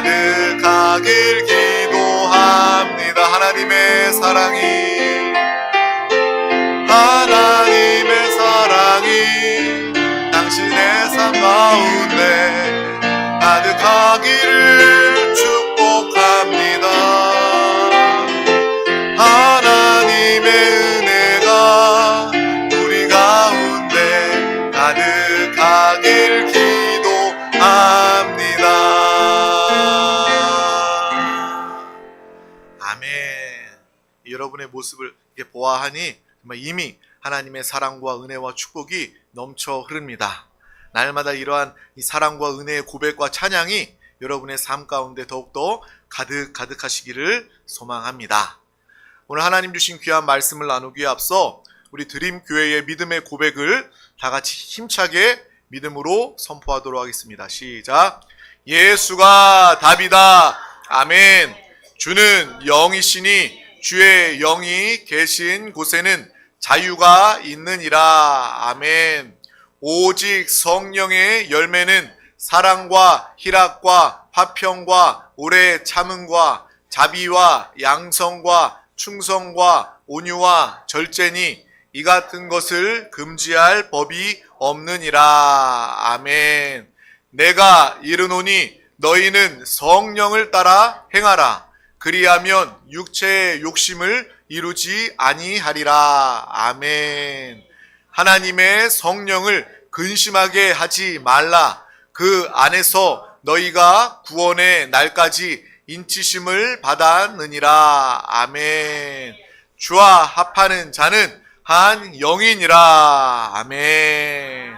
가득하길 기도합니다. 하나님의 사랑이 당신의 삶 가운데 가득하기를 축복합니다. 하나님의 은혜가 우리 가운데 가득하길 기도합니다. 아멘. 여러분의 모습을 이렇게 보아하니 정말 이미 하나님의 사랑과 은혜와 축복이 넘쳐 흐릅니다. 날마다 이러한 이 사랑과 은혜의 고백과 찬양이 여러분의 삶 가운데 더욱더 가득하시기를 소망합니다. 오늘 하나님 주신 귀한 말씀을 나누기에 앞서 우리 드림교회의 믿음의 고백을 다 같이 힘차게 믿음으로 선포하도록 하겠습니다. 시작. 예수가 답이다. 아멘. 주는 영이시니 주의 영이 계신 곳에는 자유가 있느니라. 아멘. 오직 성령의 열매는 사랑과 희락과 화평과 오래 참음과 자비와 양성과 충성과 온유와 절제니 이 같은 것을 금지할 법이 없느니라. 아멘. 내가 이르노니 너희는 성령을 따라 행하라. 그리하면 육체의 욕심을 이루지 아니하리라. 아멘. 하나님의 성령을 근심하게 하지 말라. 그 안에서 너희가 구원의 날까지 인치심을 받았느니라. 아멘. 주와 합하는 자는 한 영이니라. 아멘.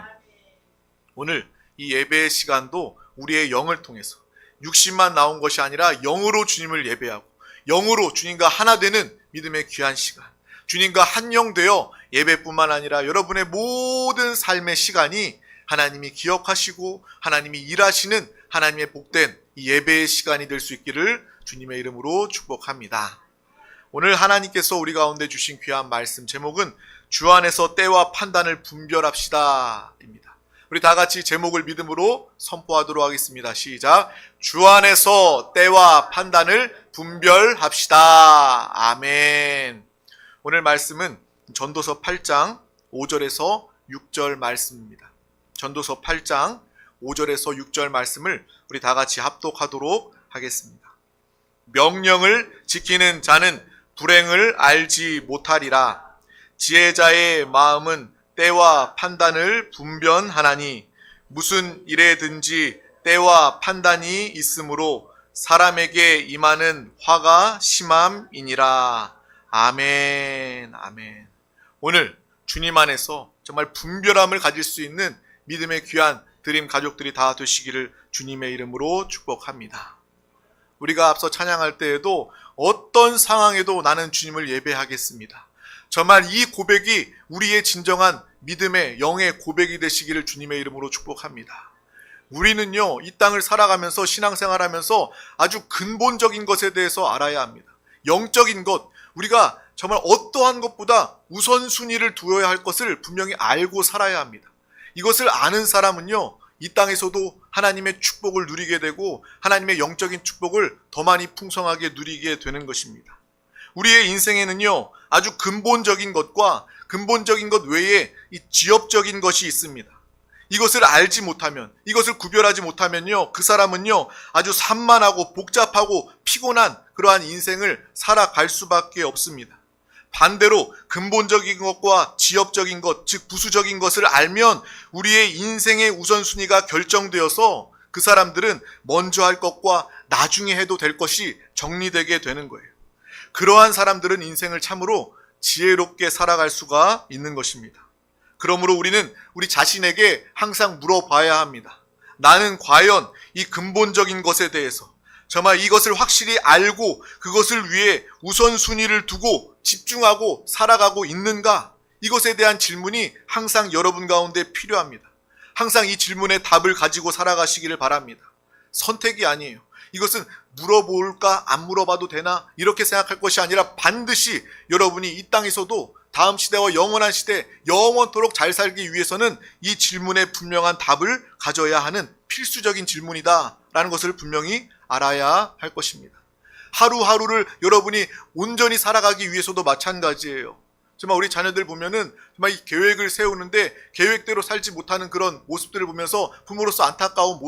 오늘 이 예배의 시간도 우리의 영을 통해서 육신만 나온 것이 아니라 영으로 주님을 예배하고 영으로 주님과 하나 되는 믿음의 귀한 시간, 주님과 한영되어 예배뿐만 아니라 여러분의 모든 삶의 시간이 하나님이 기억하시고 하나님이 일하시는 하나님의 복된 이 예배의 시간이 될 수 있기를 주님의 이름으로 축복합니다. 오늘 하나님께서 우리 가운데 주신 귀한 말씀 제목은 주 안에서 때와 판단을 분별합시다 입니다. 우리 다 같이 제목을 믿음으로 선포하도록 하겠습니다. 시작. 주 안에서 때와 판단을 분별합시다. 아멘. 오늘 말씀은 전도서 8장 5절에서 6절 말씀입니다. 전도서 8장 5절에서 6절 말씀을 우리 다 같이 합독하도록 하겠습니다. 명령을 지키는 자는 불행을 알지 못하리라. 지혜자의 마음은 때와 판단을 분별하나니 무슨 일에든지 때와 판단이 있으므로 사람에게 임하는 화가 심함이니라. 아멘. 아멘. 오늘 주님 안에서 정말 분별함을 가질 수 있는 믿음의 귀한 드림 가족들이 다 되시기를 주님의 이름으로 축복합니다. 우리가 앞서 찬양할 때에도 어떤 상황에도 나는 주님을 예배하겠습니다. 정말 이 고백이 우리의 진정한 믿음의 영의 고백이 되시기를 주님의 이름으로 축복합니다. 우리는요, 이 땅을 살아가면서 신앙생활하면서 아주 근본적인 것에 대해서 알아야 합니다. 영적인 것, 우리가 정말 어떠한 것보다 우선순위를 두어야 할 것을 분명히 알고 살아야 합니다. 이것을 아는 사람은요, 이 땅에서도 하나님의 축복을 누리게 되고 하나님의 영적인 축복을 더 많이 풍성하게 누리게 되는 것입니다. 우리의 인생에는요, 아주 근본적인 것과 근본적인 것 외에 이 지엽적인 것이 있습니다. 이것을 알지 못하면, 이것을 구별하지 못하면요, 그 사람은요, 아주 산만하고 복잡하고 피곤한 그러한 인생을 살아갈 수밖에 없습니다. 반대로 근본적인 것과 지엽적인 것, 즉 부수적인 것을 알면 우리의 인생의 우선순위가 결정되어서 그 사람들은 먼저 할 것과 나중에 해도 될 것이 정리되게 되는 거예요. 그러한 사람들은 인생을 참으로 지혜롭게 살아갈 수가 있는 것입니다. 그러므로 우리는 우리 자신에게 항상 물어봐야 합니다. 나는 과연 이 근본적인 것에 대해서 정말 이것을 확실히 알고 그것을 위해 우선순위를 두고 집중하고 살아가고 있는가? 이것에 대한 질문이 항상 여러분 가운데 필요합니다. 항상 이 질문의 답을 가지고 살아가시기를 바랍니다. 선택이 아니에요. 이것은 물어볼까 안 물어봐도 되나 이렇게 생각할 것이 아니라 반드시 여러분이 이 땅에서도 다음 시대와 영원한 시대 영원토록 잘 살기 위해서는 이 질문에 분명한 답을 가져야 하는 필수적인 질문이다라는 것을 분명히 알아야 할 것입니다. 하루하루를 여러분이 온전히 살아가기 위해서도 마찬가지예요. 정말 우리 자녀들 보면은 정말 이 계획을 세우는데 계획대로 살지 못하는 그런 모습들을 보면서 부모로서 안타까운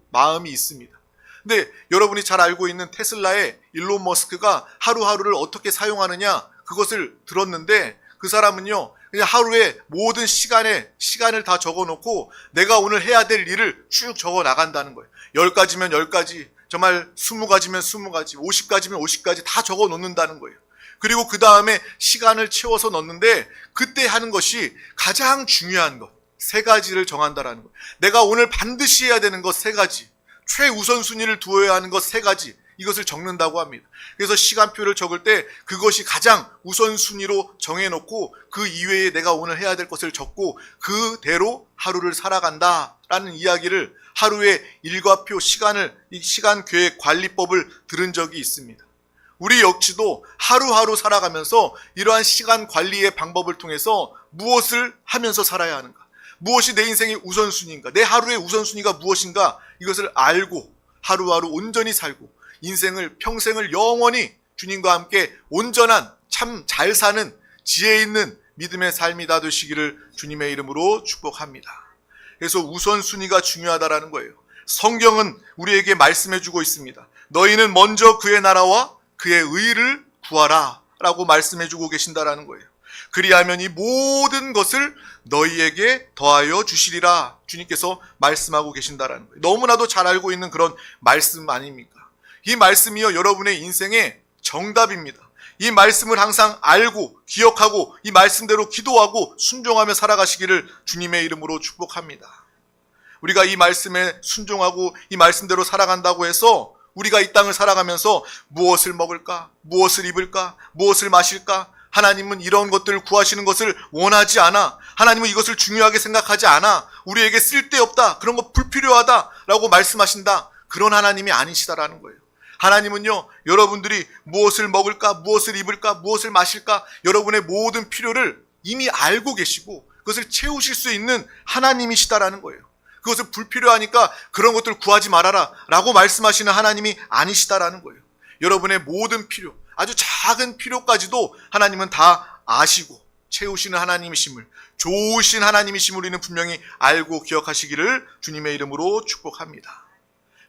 마음이 있습니다. 근데 여러분이 잘 알고 있는 테슬라의 일론 머스크가 하루하루를 어떻게 사용하느냐 그것을 들었는데 그 사람은요 그냥 하루에 모든 시간을 다 적어놓고 내가 오늘 해야 될 일을 쭉 적어 나간다는 거예요. 10가지면 10가지, 정말 20가지면 20가지, 50가지면 50가지 다 적어 놓는다는 거예요. 그리고 그 다음에 시간을 채워서 넣는데 그때 하는 것이 가장 중요한 것 3가지를 정한다라는 거예요. 내가 오늘 반드시 해야 되는 것 3가지, 최우선순위를 두어야 하는 것 3가지, 이것을 적는다고 합니다. 그래서 시간표를 적을 때 그것이 가장 우선순위로 정해놓고 그 이외에 내가 오늘 해야 될 것을 적고 그대로 하루를 살아간다라는 이야기를 하루의 일과표 이 시간 계획 관리법을 들은 적이 있습니다. 우리 역시도 하루하루 살아가면서 이러한 시간 관리의 방법을 통해서 무엇을 하면서 살아야 하는가, 무엇이 내 인생의 우선순위인가, 내 하루의 우선순위가 무엇인가, 이것을 알고 하루하루 온전히 살고 평생을 영원히 주님과 함께 온전한 참 잘 사는 지혜 있는 믿음의 삶이 다 되시기를 주님의 이름으로 축복합니다. 그래서 우선순위가 중요하다라는 거예요. 성경은 우리에게 말씀해주고 있습니다. 너희는 먼저 그의 나라와 그의 의를 구하라 라고 말씀해주고 계신다라는 거예요. 그리하면 이 모든 것을 너희에게 더하여 주시리라 주님께서 말씀하고 계신다라는 거예요. 너무나도 잘 알고 있는 그런 말씀 아닙니까? 이 말씀이요 여러분의 인생의 정답입니다. 이 말씀을 항상 알고 기억하고 이 말씀대로 기도하고 순종하며 살아가시기를 주님의 이름으로 축복합니다. 우리가 이 말씀에 순종하고 이 말씀대로 살아간다고 해서 우리가 이 땅을 살아가면서 무엇을 먹을까, 무엇을 입을까, 무엇을 마실까, 하나님은 이런 것들을 구하시는 것을 원하지 않아, 하나님은 이것을 중요하게 생각하지 않아, 우리에게 쓸데없다, 그런 거 불필요하다라고 말씀하신다, 그런 하나님이 아니시다라는 거예요. 하나님은요 여러분들이 무엇을 먹을까, 무엇을 입을까, 무엇을 마실까, 여러분의 모든 필요를 이미 알고 계시고 그것을 채우실 수 있는 하나님이시다라는 거예요. 그것을 불필요하니까 그런 것들을 구하지 말아라 라고 말씀하시는 하나님이 아니시다라는 거예요. 여러분의 모든 필요, 아주 작은 필요까지도 하나님은 다 아시고 채우시는 하나님이심을, 좋으신 하나님이심을 우리는 분명히 알고 기억하시기를 주님의 이름으로 축복합니다.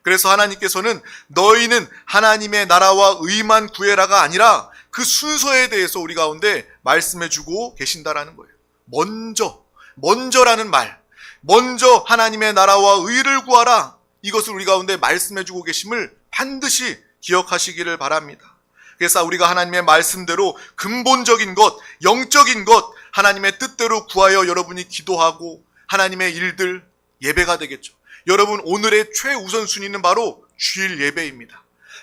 그래서 하나님께서는 너희는 하나님의 나라와 의만 구해라가 아니라 그 순서에 대해서 우리 가운데 말씀해주고 계신다라는 거예요. 먼저라는 말, 먼저 하나님의 나라와 의를 구하라, 이것을 우리 가운데 말씀해주고 계심을 반드시 기억하시기를 바랍니다. 그래서 우리가 하나님의 말씀대로 근본적인 것, 영적인 것, 하나님의 뜻대로 구하여 여러분이 기도하고 하나님의 일들, 예배가 되겠죠. 여러분 오늘의 최우선순위는 바로 주일 예배입니다.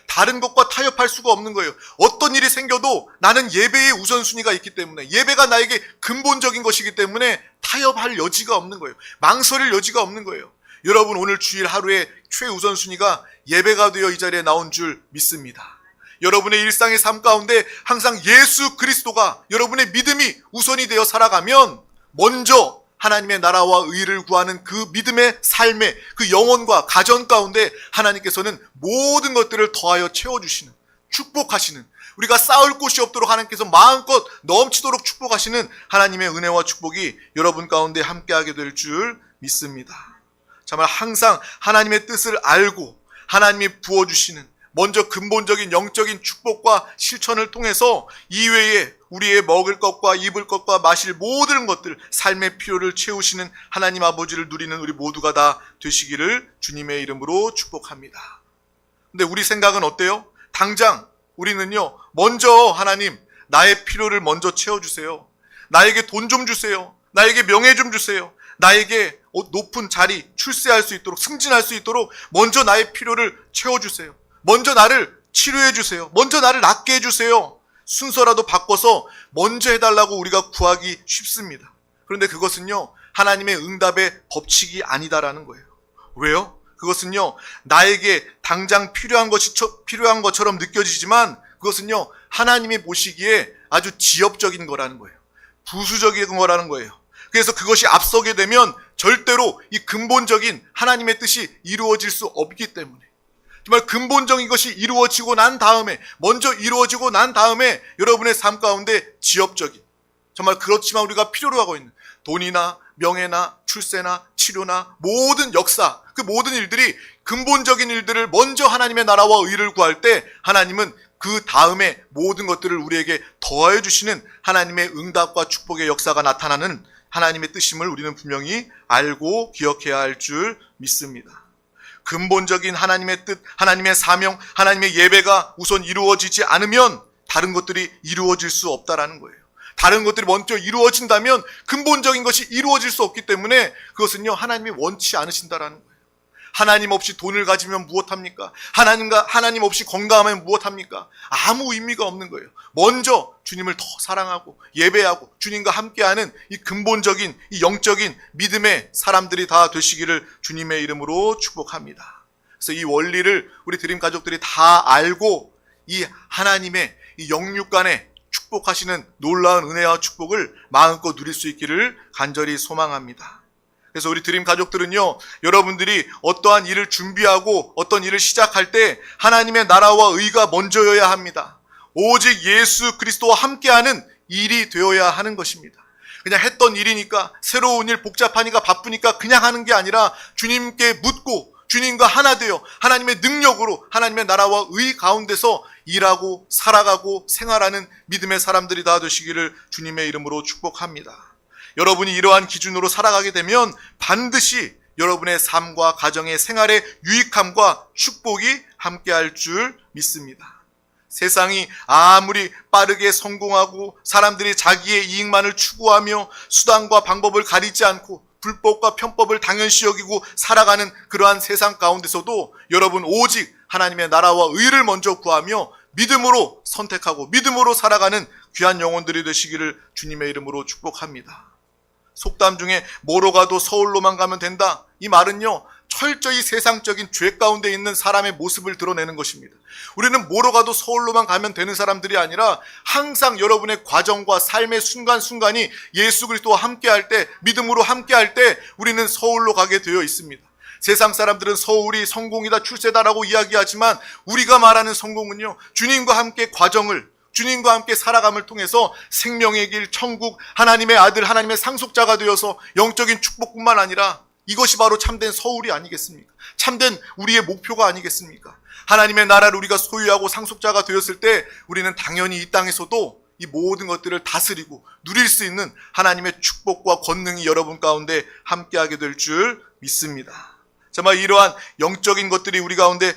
다른 것과 타협할 수가 없는 거예요. 어떤 일이 생겨도 나는 예배의 우선순위가 있기 때문에, 예배가 나에게 근본적인 것이기 때문에 타협할 여지가 없는 거예요. 망설일 여지가 없는 거예요. 여러분 오늘 주일 하루의 최우선순위가 예배가 되어 이 자리에 나온 줄 믿습니다. 여러분의 일상의 삶 가운데 항상 예수 그리스도가 여러분의 믿음이 우선이 되어 살아가면 먼저 하나님의 나라와 의를 구하는 그 믿음의 삶의 그 영혼과 가정 가운데 하나님께서는 모든 것들을 더하여 채워주시는, 축복하시는, 우리가 쌓을 곳이 없도록 하나님께서 마음껏 넘치도록 축복하시는 하나님의 은혜와 축복이 여러분 가운데 함께하게 될 줄 믿습니다. 정말 항상 하나님의 뜻을 알고 하나님이 부어주시는 먼저 근본적인 영적인 축복과 실천을 통해서 이외에 우리의 먹을 것과 입을 것과 마실 모든 것들, 삶의 필요를 채우시는 하나님 아버지를 누리는 우리 모두가 다 되시기를 주님의 이름으로 축복합니다. 근데 우리 생각은 어때요? 당장 우리는요, 먼저 하나님, 나의 필요를 먼저 채워주세요. 나에게 돈 좀 주세요. 나에게 명예 좀 주세요. 나에게 높은 자리, 출세할 수 있도록, 승진할 수 있도록 먼저 나의 필요를 채워주세요. 먼저 나를 치료해 주세요. 먼저 나를 낫게 해주세요. 순서라도 바꿔서 먼저 해달라고 우리가 구하기 쉽습니다. 그런데 그것은요, 하나님의 응답의 법칙이 아니다라는 거예요. 왜요? 그것은요, 나에게 당장 필요한 것처럼 느껴지지만 그것은요, 하나님이 보시기에 아주 지엽적인 거라는 거예요. 부수적인 거라는 거예요. 그래서 그것이 앞서게 되면 절대로 이 근본적인 하나님의 뜻이 이루어질 수 없기 때문에, 정말 근본적인 것이 이루어지고 난 다음에, 먼저 이루어지고 난 다음에 여러분의 삶 가운데 지엽적인, 정말 그렇지만 우리가 필요로 하고 있는 돈이나 명예나 출세나 치료나 모든 역사, 그 모든 일들이 근본적인 일들을 먼저 하나님의 나라와 의를 구할 때 하나님은 그 다음에 모든 것들을 우리에게 더하여 주시는 하나님의 응답과 축복의 역사가 나타나는 하나님의 뜻임을 우리는 분명히 알고 기억해야 할 줄 믿습니다. 근본적인 하나님의 뜻, 하나님의 사명, 하나님의 예배가 우선 이루어지지 않으면 다른 것들이 이루어질 수 없다라는 거예요. 다른 것들이 먼저 이루어진다면 근본적인 것이 이루어질 수 없기 때문에 그것은요, 하나님이 원치 않으신다라는 거예요. 하나님 없이 돈을 가지면 무엇합니까? 하나님 없이 건강하면 무엇합니까? 아무 의미가 없는 거예요. 먼저 주님을 더 사랑하고 예배하고 주님과 함께하는 이 근본적인, 이 영적인 믿음의 사람들이 다 되시기를 주님의 이름으로 축복합니다. 그래서 이 원리를 우리 드림 가족들이 다 알고 이 하나님의 이 영육간에 축복하시는 놀라운 은혜와 축복을 마음껏 누릴 수 있기를 간절히 소망합니다. 그래서 우리 드림 가족들은요, 여러분들이 어떠한 일을 준비하고 어떤 일을 시작할 때 하나님의 나라와 의가 먼저여야 합니다. 오직 예수 그리스도와 함께하는 일이 되어야 하는 것입니다. 그냥 했던 일이니까, 새로운 일 복잡하니까 바쁘니까 그냥 하는 게 아니라 주님께 묻고 주님과 하나 되어 하나님의 능력으로 하나님의 나라와 의 가운데서 일하고 살아가고 생활하는 믿음의 사람들이 다 되시기를 주님의 이름으로 축복합니다. 여러분이 이러한 기준으로 살아가게 되면 반드시 여러분의 삶과 가정의 생활의 유익함과 축복이 함께할 줄 믿습니다. 세상이 아무리 빠르게 성공하고 사람들이 자기의 이익만을 추구하며 수단과 방법을 가리지 않고 불법과 편법을 당연시 여기고 살아가는 그러한 세상 가운데서도 여러분 오직 하나님의 나라와 의를 먼저 구하며 믿음으로 선택하고 믿음으로 살아가는 귀한 영혼들이 되시기를 주님의 이름으로 축복합니다. 속담 중에 뭐로 가도 서울로만 가면 된다, 이 말은요, 철저히 세상적인 죄 가운데 있는 사람의 모습을 드러내는 것입니다. 우리는 뭐로 가도 서울로만 가면 되는 사람들이 아니라 항상 여러분의 과정과 삶의 순간순간이 예수 그리스도와 함께할 때, 믿음으로 함께할 때 우리는 서울로 가게 되어 있습니다. 세상 사람들은 서울이 성공이다, 출세다라고 이야기하지만 우리가 말하는 성공은요, 주님과 함께 과정을, 주님과 함께 살아감을 통해서 생명의 길, 천국, 하나님의 아들, 하나님의 상속자가 되어서 영적인 축복뿐만 아니라 이것이 바로 참된 서울이 아니겠습니까? 참된 우리의 목표가 아니겠습니까? 하나님의 나라를 우리가 소유하고 상속자가 되었을 때 우리는 당연히 이 땅에서도 이 모든 것들을 다스리고 누릴 수 있는 하나님의 축복과 권능이 여러분 가운데 함께하게 될 줄 믿습니다. 정말 이러한 영적인 것들이 우리 가운데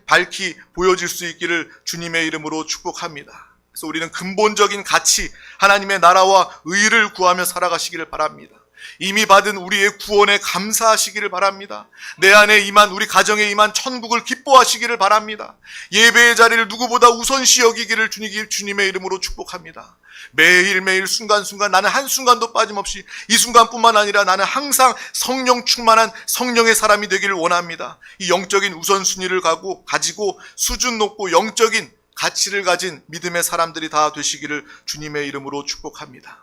밝히 보여질 수 있기를 주님의 이름으로 축복합니다. 그래서 우리는 근본적인 가치, 하나님의 나라와 의를 구하며 살아가시기를 바랍니다. 이미 받은 우리의 구원에 감사하시기를 바랍니다. 내 안에 임한, 우리 가정에 임한 천국을 기뻐하시기를 바랍니다. 예배의 자리를 누구보다 우선시 여기기를 주님의 이름으로 축복합니다. 매일매일 순간순간 나는 한순간도 빠짐없이 이 순간뿐만 아니라 나는 항상 성령 충만한 성령의 사람이 되기를 원합니다. 이 영적인 우선순위를 가지고 수준 높고 영적인 가치를 가진 믿음의 사람들이 다 되시기를 주님의 이름으로 축복합니다.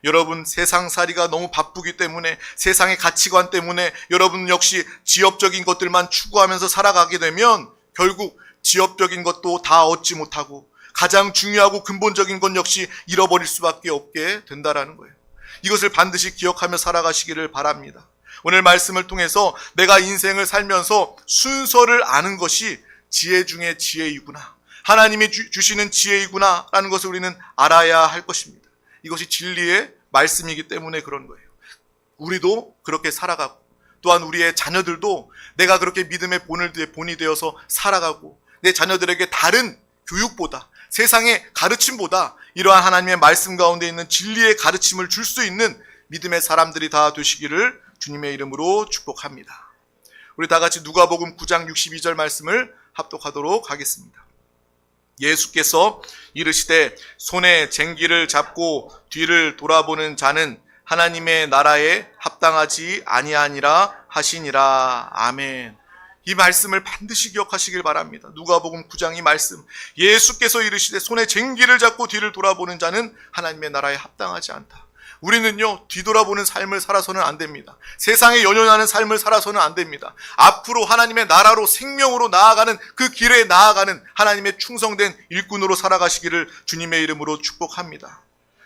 여러분, 세상살이가 너무 바쁘기 때문에, 세상의 가치관 때문에 여러분 역시 지엽적인 것들만 추구하면서 살아가게 되면 결국 지엽적인 것도 다 얻지 못하고 가장 중요하고 근본적인 것 역시 잃어버릴 수밖에 없게 된다라는 거예요. 이것을 반드시 기억하며 살아가시기를 바랍니다. 오늘 말씀을 통해서 내가 인생을 살면서 순서를 아는 것이 지혜 중에 지혜이구나, 하나님이 주시는 지혜이구나 라는 것을 우리는 알아야 할 것입니다. 이것이 진리의 말씀이기 때문에 그런 거예요. 우리도 그렇게 살아가고, 또한 우리의 자녀들도 내가 그렇게 믿음의 본이 되어서 살아가고, 내 자녀들에게 다른 교육보다, 세상의 가르침보다 이러한 하나님의 말씀 가운데 있는 진리의 가르침을 줄 수 있는 믿음의 사람들이 다 되시기를 주님의 이름으로 축복합니다. 우리 다 같이 누가복음 9장 62절 말씀을 합독하도록 하겠습니다. 예수께서 이르시되 손에 쟁기를 잡고 뒤를 돌아보는 자는 하나님의 나라에 합당하지 아니하니라 하시니라. 아멘. 이 말씀을 반드시 기억하시길 바랍니다. 누가복음 9장 이 말씀, 예수께서 이르시되 손에 쟁기를 잡고 뒤를 돌아보는 자는 하나님의 나라에 합당하지 않다. 우리는요, 뒤돌아보는 삶을 살아서는 안 됩니다. 세상에 연연하는 삶을 살아서는 안 됩니다. 앞으로 하나님의 나라로 생명으로 나아가는 그 길에 나아가는 하나님의 충성된 일꾼으로 살아가시기를 주님의 이름으로 축복합니다.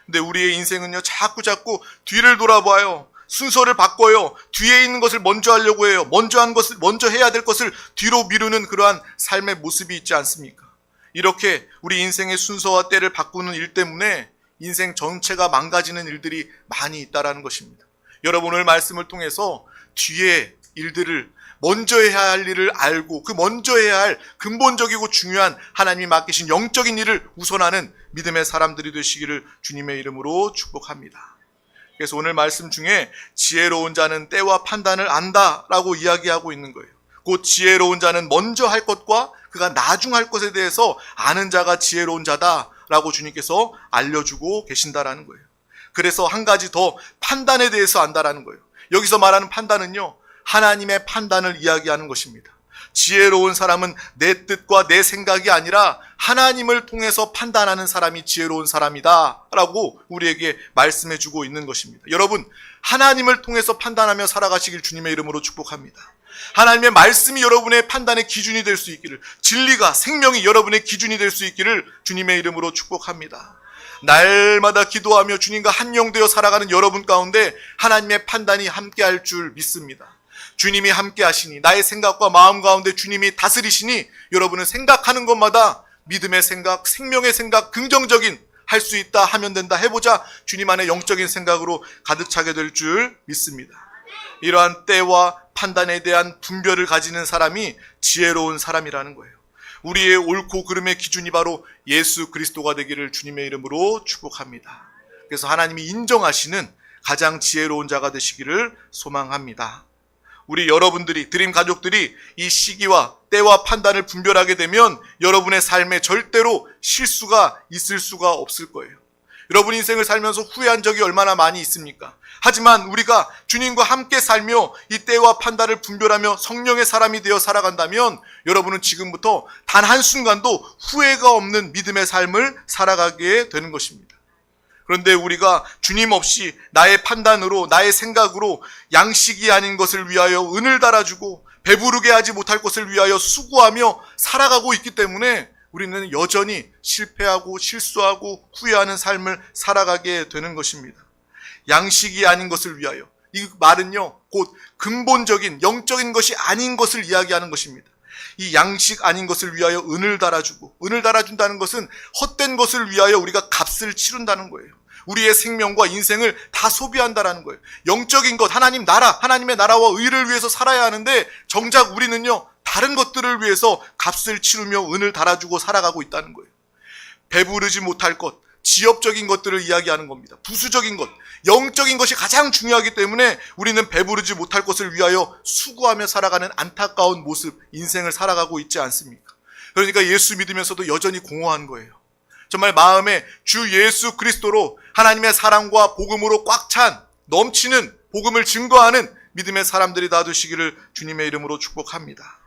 근데 우리의 인생은요, 자꾸 뒤를 돌아봐요. 순서를 바꿔요. 뒤에 있는 것을 먼저 하려고 해요. 먼저 해야 될 것을 뒤로 미루는 그러한 삶의 모습이 있지 않습니까? 이렇게 우리 인생의 순서와 때를 바꾸는 일 때문에 인생 전체가 망가지는 일들이 많이 있다라는 것입니다. 여러분, 오늘 말씀을 통해서 뒤에 일들을 먼저 해야 할 일을 알고 그 먼저 해야 할 근본적이고 중요한 하나님이 맡기신 영적인 일을 우선하는 믿음의 사람들이 되시기를 주님의 이름으로 축복합니다. 그래서 오늘 말씀 중에 지혜로운 자는 때와 판단을 안다라고 이야기하고 있는 거예요. 곧 지혜로운 자는 먼저 할 것과 그가 나중 할 것에 대해서 아는 자가 지혜로운 자다라고 주님께서 알려주고 계신다라는 거예요. 그래서 한 가지 더 판단에 대해서 안다라는 거예요. 여기서 말하는 판단은요, 하나님의 판단을 이야기하는 것입니다. 지혜로운 사람은 내 뜻과 내 생각이 아니라 하나님을 통해서 판단하는 사람이 지혜로운 사람이다 라고 우리에게 말씀해 주고 있는 것입니다. 여러분, 하나님을 통해서 판단하며 살아가시길 주님의 이름으로 축복합니다. 하나님의 말씀이 여러분의 판단의 기준이 될 수 있기를, 진리가 생명이 여러분의 기준이 될 수 있기를 주님의 이름으로 축복합니다. 날마다 기도하며 주님과 한영되어 살아가는 여러분 가운데 하나님의 판단이 함께할 줄 믿습니다. 주님이 함께 하시니, 나의 생각과 마음 가운데 주님이 다스리시니 여러분은 생각하는 것마다 믿음의 생각, 생명의 생각, 긍정적인 할 수 있다, 하면 된다, 해보자 주님 안에 영적인 생각으로 가득 차게 될 줄 믿습니다. 이러한 때와 판단에 대한 분별을 가지는 사람이 지혜로운 사람이라는 거예요. 우리의 옳고 그름의 기준이 바로 예수 그리스도가 되기를 주님의 이름으로 축복합니다. 그래서 하나님이 인정하시는 가장 지혜로운 자가 되시기를 소망합니다. 우리 여러분들이, 드림 가족들이 이 시기와 때와 판단을 분별하게 되면 여러분의 삶에 절대로 실수가 있을 수가 없을 거예요. 여러분 인생을 살면서 후회한 적이 얼마나 많이 있습니까? 하지만 우리가 주님과 함께 살며 이 때와 판단을 분별하며 성령의 사람이 되어 살아간다면 여러분은 지금부터 단 한순간도 후회가 없는 믿음의 삶을 살아가게 되는 것입니다. 그런데 우리가 주님 없이 나의 판단으로, 나의 생각으로 양식이 아닌 것을 위하여 은을 달아주고 배부르게 하지 못할 것을 위하여 수고하며 살아가고 있기 때문에 우리는 여전히 실패하고 실수하고 후회하는 삶을 살아가게 되는 것입니다. 양식이 아닌 것을 위하여, 이 말은요, 곧 근본적인 영적인 것이 아닌 것을 이야기하는 것입니다. 이 양식 아닌 것을 위하여 은을 달아주고, 은을 달아준다는 것은 헛된 것을 위하여 우리가 값을 치른다는 거예요. 우리의 생명과 인생을 다 소비한다라는 거예요. 영적인 것, 하나님 나라, 하나님의 나라와 의를 위해서 살아야 하는데 정작 우리는요, 다른 것들을 위해서 값을 치르며 은을 달아주고 살아가고 있다는 거예요. 배부르지 못할 것, 지엽적인 것들을 이야기하는 겁니다. 부수적인 것, 영적인 것이 가장 중요하기 때문에 우리는 배부르지 못할 것을 위하여 수고하며 살아가는 안타까운 모습, 인생을 살아가고 있지 않습니까? 그러니까 예수 믿으면서도 여전히 공허한 거예요. 정말 마음에 주 예수 그리스도로 하나님의 사랑과 복음으로 꽉 찬 넘치는 복음을 증거하는 믿음의 사람들이 다 되시기를 주님의 이름으로 축복합니다.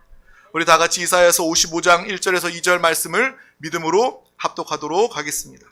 우리 다 같이 이사야서 55장 1절에서 2절 말씀을 믿음으로 합독하도록 하겠습니다.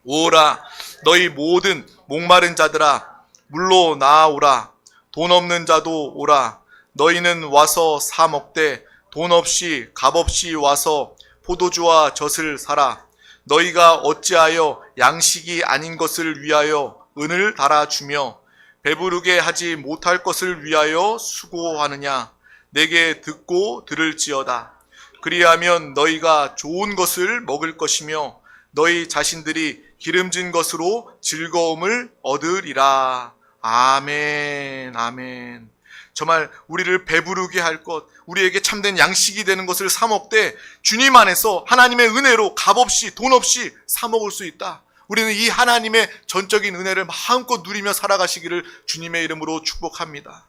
오라, 너희 모든 목마른 자들아, 물로 나아오라. 돈 없는 자도 오라. 너희는 와서 사 먹되 돈 없이 값 없이 와서 포도주와 젖을 사라. 너희가 어찌하여 양식이 아닌 것을 위하여 은을 달아주며 배부르게 하지 못할 것을 위하여 수고하느냐. 내게 듣고 들을지어다. 그리하면 너희가 좋은 것을 먹을 것이며 너희 자신들이 기름진 것으로 즐거움을 얻으리라. 아멘, 아멘. 정말 우리를 배부르게 할 것, 우리에게 참된 양식이 되는 것을 사 먹되 주님 안에서 하나님의 은혜로 값없이 돈 없이 사 먹을 수 있다. 우리는 이 하나님의 전적인 은혜를 마음껏 누리며 살아가시기를 주님의 이름으로 축복합니다.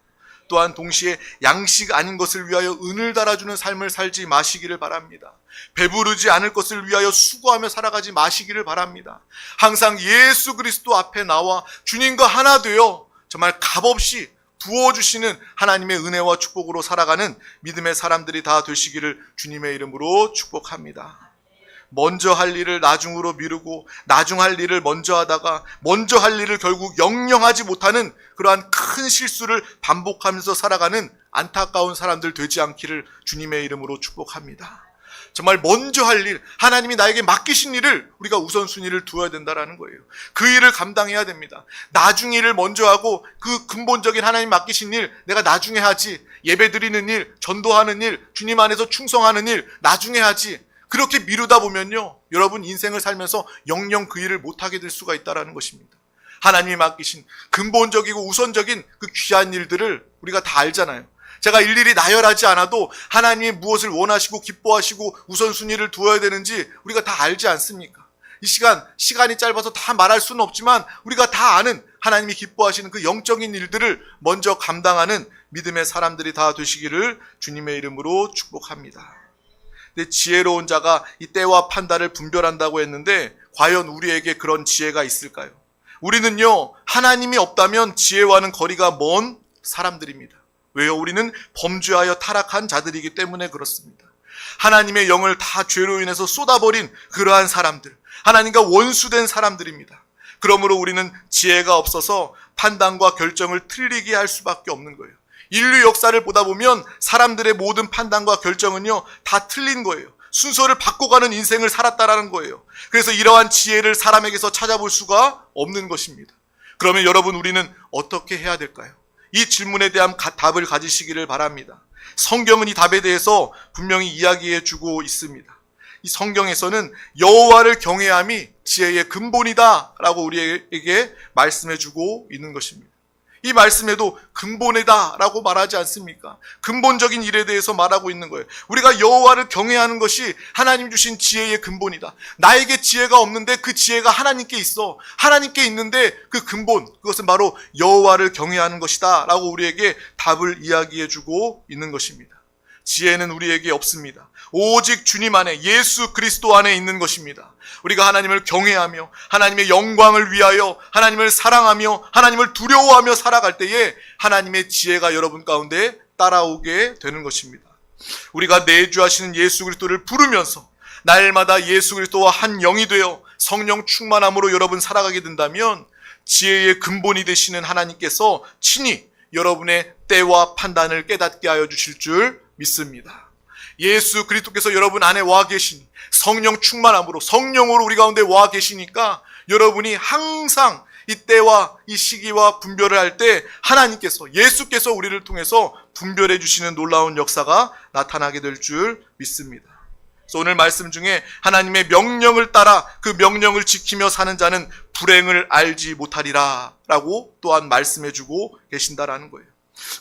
또한 동시에 양식 아닌 것을 위하여 은을 달아주는 삶을 살지 마시기를 바랍니다. 배부르지 않을 것을 위하여 수고하며 살아가지 마시기를 바랍니다. 항상 예수 그리스도 앞에 나와 주님과 하나 되어 정말 값없이 부어주시는 하나님의 은혜와 축복으로 살아가는 믿음의 사람들이 다 되시기를 주님의 이름으로 축복합니다. 먼저 할 일을 나중으로 미루고 나중 할 일을 먼저 하다가 먼저 할 일을 결국 영영하지 못하는 그러한 큰 실수를 반복하면서 살아가는 안타까운 사람들 되지 않기를 주님의 이름으로 축복합니다. 정말 먼저 할 일, 하나님이 나에게 맡기신 일을 우리가 우선순위를 두어야 된다는 거예요. 그 일을 감당해야 됩니다. 나중 일을 먼저 하고 그 근본적인 하나님 맡기신 일 내가 나중에 하지, 예배 드리는 일, 전도하는 일, 주님 안에서 충성하는 일 나중에 하지, 그렇게 미루다 보면요, 여러분 인생을 살면서 영영 그 일을 못하게 될 수가 있다는 것입니다. 하나님이 맡기신 근본적이고 우선적인 그 귀한 일들을 우리가 다 알잖아요. 제가 일일이 나열하지 않아도 하나님이 무엇을 원하시고 기뻐하시고 우선순위를 두어야 되는지 우리가 다 알지 않습니까? 이 시간이 짧아서 다 말할 수는 없지만 우리가 다 아는 하나님이 기뻐하시는 그 영적인 일들을 먼저 감당하는 믿음의 사람들이 다 되시기를 주님의 이름으로 축복합니다. 근데 지혜로운 자가 이 때와 판단을 분별한다고 했는데 과연 우리에게 그런 지혜가 있을까요? 우리는요, 하나님이 없다면 지혜와는 거리가 먼 사람들입니다. 왜요? 우리는 범죄하여 타락한 자들이기 때문에 그렇습니다. 하나님의 영을 다 죄로 인해서 쏟아버린 그러한 사람들, 하나님과 원수된 사람들입니다. 그러므로 우리는 지혜가 없어서 판단과 결정을 틀리게 할 수밖에 없는 거예요. 인류 역사를 보다 보면 사람들의 모든 판단과 결정은요, 다 틀린 거예요. 순서를 바꿔가는 인생을 살았다라는 거예요. 그래서 이러한 지혜를 사람에게서 찾아볼 수가 없는 것입니다. 그러면 여러분, 우리는 어떻게 해야 될까요? 이 질문에 대한 답을 가지시기를 바랍니다. 성경은 이 답에 대해서 분명히 이야기해 주고 있습니다. 이 성경에서는 여호와를 경외함이 지혜의 근본이다 라고 우리에게 말씀해 주고 있는 것입니다. 이 말씀에도 근본이다 라고 말하지 않습니까? 근본적인 일에 대해서 말하고 있는 거예요. 우리가 여호와를 경외하는 것이 하나님 주신 지혜의 근본이다. 나에게 지혜가 없는데 그 지혜가 하나님께 있어. 하나님께 있는데 그 근본, 그것은 바로 여호와를 경외하는 것이다 라고 우리에게 답을 이야기해 주고 있는 것입니다. 지혜는 우리에게 없습니다. 오직 주님 안에, 예수 그리스도 안에 있는 것입니다. 우리가 하나님을 경외하며 하나님의 영광을 위하여 하나님을 사랑하며 하나님을 두려워하며 살아갈 때에 하나님의 지혜가 여러분 가운데 따라오게 되는 것입니다. 우리가 내주하시는 예수 그리스도를 부르면서 날마다 예수 그리스도와 한 영이 되어 성령 충만함으로 여러분 살아가게 된다면 지혜의 근본이 되시는 하나님께서 친히 여러분의 때와 판단을 깨닫게 하여 주실 줄 믿습니다. 예수 그리스도께서 여러분 안에 와 계시니 성령 충만함으로 성령으로 우리 가운데 와 계시니까 여러분이 항상 이 때와 이 시기와 분별을 할 때 하나님께서, 예수께서 우리를 통해서 분별해 주시는 놀라운 역사가 나타나게 될 줄 믿습니다. 그래서 오늘 말씀 중에 하나님의 명령을 따라 그 명령을 지키며 사는 자는 불행을 알지 못하리라 라고 또한 말씀해 주고 계신다라는 거예요.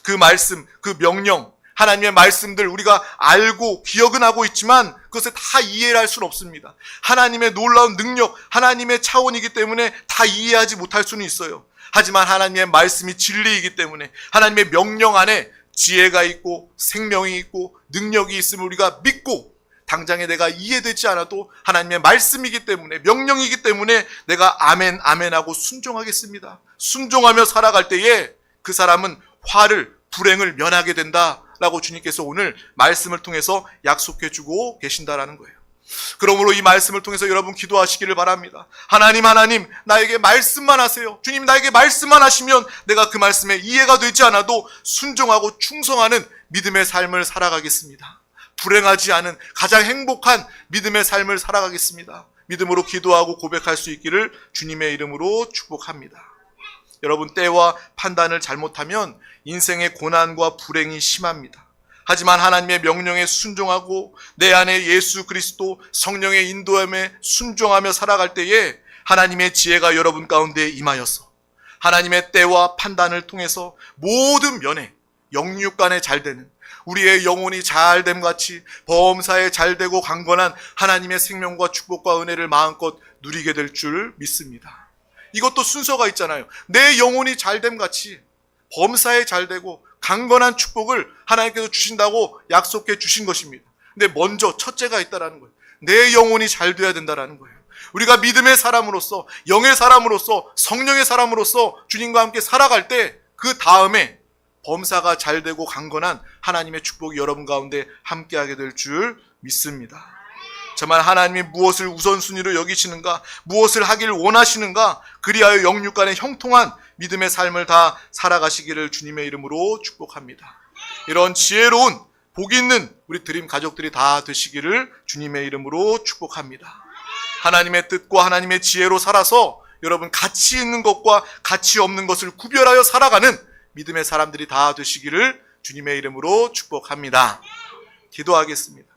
그 말씀, 그 명령, 하나님의 말씀들 우리가 알고 기억은 하고 있지만 그것을 다 이해를 할 수는 없습니다. 하나님의 놀라운 능력, 하나님의 차원이기 때문에 다 이해하지 못할 수는 있어요. 하지만 하나님의 말씀이 진리이기 때문에 하나님의 명령 안에 지혜가 있고 생명이 있고 능력이 있음을 우리가 믿고, 당장에 내가 이해되지 않아도 하나님의 말씀이기 때문에, 명령이기 때문에 내가 아멘 아멘 하고 순종하겠습니다. 순종하며 살아갈 때에 그 사람은 화를, 불행을 면하게 된다 라고 주님께서 오늘 말씀을 통해서 약속해 주고 계신다라는 거예요. 그러므로 이 말씀을 통해서 여러분 기도하시기를 바랍니다. 하나님, 나에게 말씀만 하세요. 주님, 나에게 말씀만 하시면 내가 그 말씀에 이해가 되지 않아도 순종하고 충성하는 믿음의 삶을 살아가겠습니다. 불행하지 않은 가장 행복한 믿음의 삶을 살아가겠습니다. 믿음으로 기도하고 고백할 수 있기를 주님의 이름으로 축복합니다. 여러분, 때와 판단을 잘못하면 인생의 고난과 불행이 심합니다. 하지만 하나님의 명령에 순종하고 내 안에 예수 그리스도 성령의 인도함에 순종하며 살아갈 때에 하나님의 지혜가 여러분 가운데 임하여서 하나님의 때와 판단을 통해서 모든 면에 영육간에 잘되는, 우리의 영혼이 잘됨 같이 범사에 잘되고 강건한 하나님의 생명과 축복과 은혜를 마음껏 누리게 될 줄 믿습니다. 이것도 순서가 있잖아요. 내 영혼이 잘됨 같이 범사에 잘되고 강건한 축복을 하나님께서 주신다고 약속해 주신 것입니다. 근데 먼저 첫째가 있다라는 거예요. 내 영혼이 잘 돼야 된다라는 거예요. 우리가 믿음의 사람으로서, 영의 사람으로서, 성령의 사람으로서 주님과 함께 살아갈 때 그 다음에 범사가 잘 되고 강건한 하나님의 축복이 여러분 가운데 함께하게 될 줄 믿습니다. 정말 하나님이 무엇을 우선순위로 여기시는가, 무엇을 하기를 원하시는가, 그리하여 영육간의 형통한 믿음의 삶을 다 살아가시기를 주님의 이름으로 축복합니다. 이런 지혜로운 복 있는 우리 드림 가족들이 다 되시기를 주님의 이름으로 축복합니다. 하나님의 뜻과 하나님의 지혜로 살아서 여러분 가치 있는 것과 가치 없는 것을 구별하여 살아가는 믿음의 사람들이 다 되시기를 주님의 이름으로 축복합니다. 기도하겠습니다.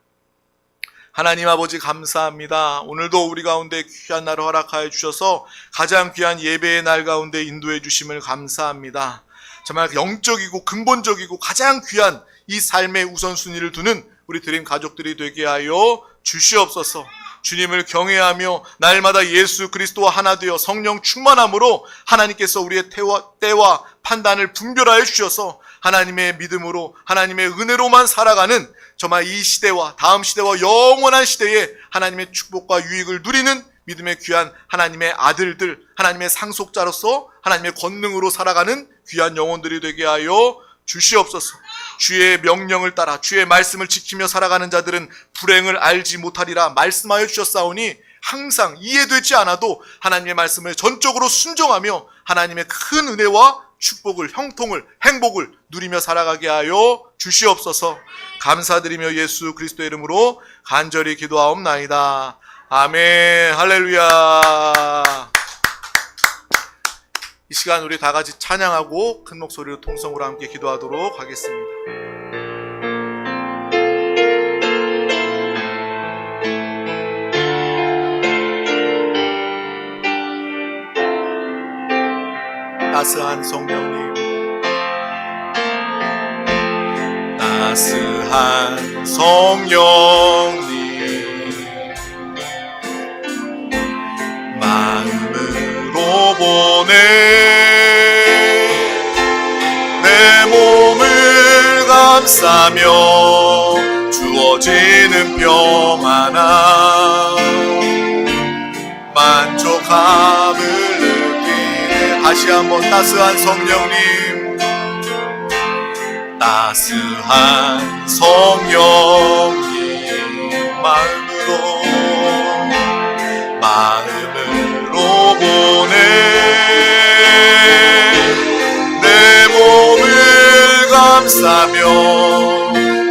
하나님 아버지 감사합니다. 오늘도 우리 가운데 귀한 날을 허락하여 주셔서 가장 귀한 예배의 날 가운데 인도해 주심을 감사합니다. 정말 영적이고 근본적이고 가장 귀한 이 삶의 우선순위를 두는 우리 드림 가족들이 되게 하여 주시옵소서. 주님을 경외하며 날마다 예수 그리스도와 하나 되어 성령 충만함으로 하나님께서 우리의 때와 판단을 분별하여 주셔서 하나님의 믿음으로 하나님의 은혜로만 살아가는 정말 이 시대와 다음 시대와 영원한 시대에 하나님의 축복과 유익을 누리는 믿음의 귀한 하나님의 아들들, 하나님의 상속자로서 하나님의 권능으로 살아가는 귀한 영혼들이 되게 하여 주시옵소서. 주의 명령을 따라 주의 말씀을 지키며 살아가는 자들은 불행을 알지 못하리라 말씀하여 주셨사오니 항상 이해되지 않아도 하나님의 말씀을 전적으로 순종하며 하나님의 큰 은혜와 축복을, 형통을, 행복을 누리며 살아가게 하여 주시옵소서. 감사드리며 예수 그리스도의 이름으로 간절히 기도하옵나이다. 아멘. 할렐루야. 이 시간 우리 다 같이 찬양하고 큰 목소리로 통성으로 함께 기도하도록 하겠습니다. 따스한 성령님, 따스한 성령님, 마음으로 보내 내 몸을 감싸며 주어지는 평안함, 만족함을 느끼네. 다시 한번 따스한 성령님, 따스한 성령님, 마음으로 보내 내 몸을 감싸며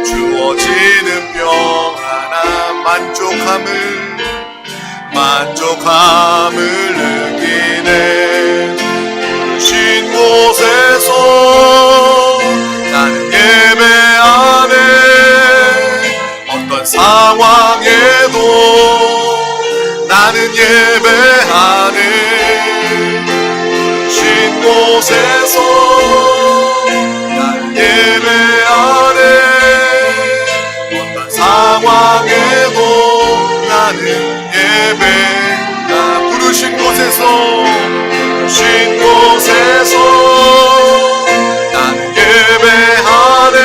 주어지는 평안함, 만족함을 느끼네. 부르신 곳에서 나는 예배하네. 어떤 상황에도 나는 예배하네. 부르신 곳에서 나는 예배하네. 어떤 상황에도 나는 예배하네. 부르신 곳에서 나는 예배하네.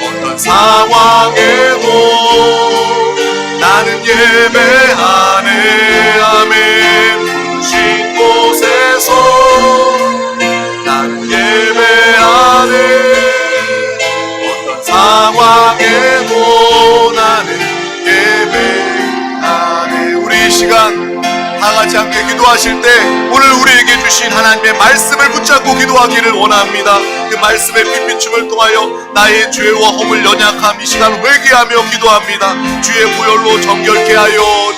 어떤 상황에도 나는 예배하네. 아멘. 부르신 곳에서 나는 예배하네. 어떤 상황에도 나는 예배하네. 우리 이 시간 다같이 함께 기도하실 때 오늘 우리에게 주신 하나님의 말씀을 붙잡고 기도하기를 원합니다. 그 말씀의 빛비춤을 통하여 나의 죄와 허물 연약함 이 시간 회개하며 기도합니다. 주의 보혈로 정결케 하여